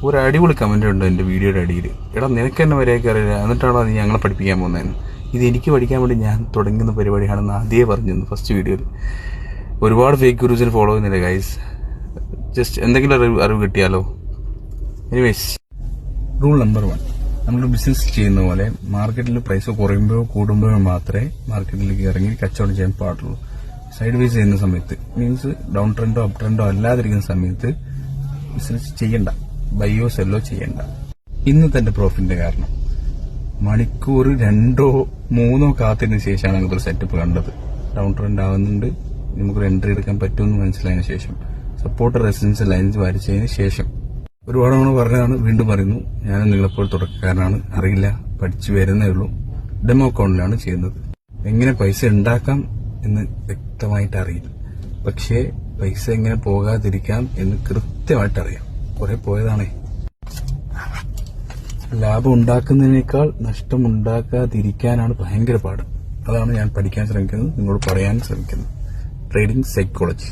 ഒരു അടിപൊളി കമന്റ് ഉണ്ട് എൻ്റെ വീഡിയോയുടെ അടിയിൽ. എടാ നിനക്ക് എന്നെ വരെയൊക്കെ അറിയില്ല, എന്നിട്ടാണോ നീ ഞങ്ങളെ പഠിപ്പിക്കാൻ പോകുന്നതെന്ന്. ഇത് എനിക്ക് പഠിക്കാൻ വേണ്ടി ഞാൻ തുടങ്ങുന്ന പരിപാടിയാണെന്ന് ആദ്യമേ പറഞ്ഞിരുന്നു ഫസ്റ്റ് വീഡിയോയിൽ. ഒരുപാട് ഫേക്ക് ഗുരുസിനെ ഫോളോ ചെയ്യുന്നില്ല ഗൈസ്. ജസ്റ്റ് എന്തെങ്കിലും അറിവ് കിട്ടിയാലോ. എനിവേസ്, റൂൾ നമ്പർ 1, നമ്മൾ ബിസിനസ് ചെയ്യുന്ന പോലെ മാർക്കറ്റിൽ പ്രൈസ് കുറയുമ്പോഴോ കൂടുമ്പോഴോ മാത്രമേ മാർക്കറ്റിലേക്ക് ഇറങ്ങി കച്ചവടം ചെയ്യാൻ പാടുള്ളൂ. സൈഡ് വേസ് ചെയ്യുന്ന സമയത്ത്, മീൻസ് ഡൗൺ ട്രെൻഡോ അപ് ട്രെൻഡോ അല്ലാതിരിക്കുന്ന സമയത്ത് ബിസിനസ് ചെയ്യണ്ട, ബൈയോ സെല്ലോ ചെയ്യണ്ട. ഇന്നത്തെ എന്റെ പ്രോഫിറ്റിന്റെ കാരണം മണിക്കൂർ 2 or 3 കാത്തിനു ശേഷമാണ് നമുക്കൊരു സെറ്റപ്പ് കണ്ടത്. ഡൗൺ ട്രെൻഡ് ആവുന്നുണ്ട്, നമുക്കൊരു എൻട്രി എടുക്കാൻ പറ്റുമെന്ന് മനസ്സിലായതിനു ശേഷം, സപ്പോർട്ട് റെസിസ്റ്റൻസ് ലൈൻസ് വരച്ചതിന് ശേഷം. ഒരുപാട് തവണ പറഞ്ഞതാണ്, വീണ്ടും പറയുന്നു, ഞാൻ നിങ്ങളെപ്പോൾ തുടക്കക്കാരനാണ്, അറിയില്ല, പഠിച്ചു വരുന്നേ ഉള്ളൂ. ഡെമോ അക്കൗണ്ടിലാണ് ചെയ്യുന്നത്. എങ്ങനെ പൈസ ഉണ്ടാക്കാം എന്ന് വ്യക്തമായിട്ട് അറിയില്ല, പക്ഷേ പൈസ എങ്ങനെ പോകാതിരിക്കാം എന്ന് കൃത്യമായിട്ട് അറിയാം. കുറെ പോയതാണേ. ലാഭം ഉണ്ടാക്കുന്നതിനേക്കാൾ നഷ്ടം ഉണ്ടാക്കാതിരിക്കാനാണ് ഭയങ്കര പാട്. അതാണ് ഞാൻ പഠിക്കാൻ ശ്രമിക്കുന്നത്, നിങ്ങളോട് പറയാൻ ശ്രമിക്കുന്നത്. Trading psychology.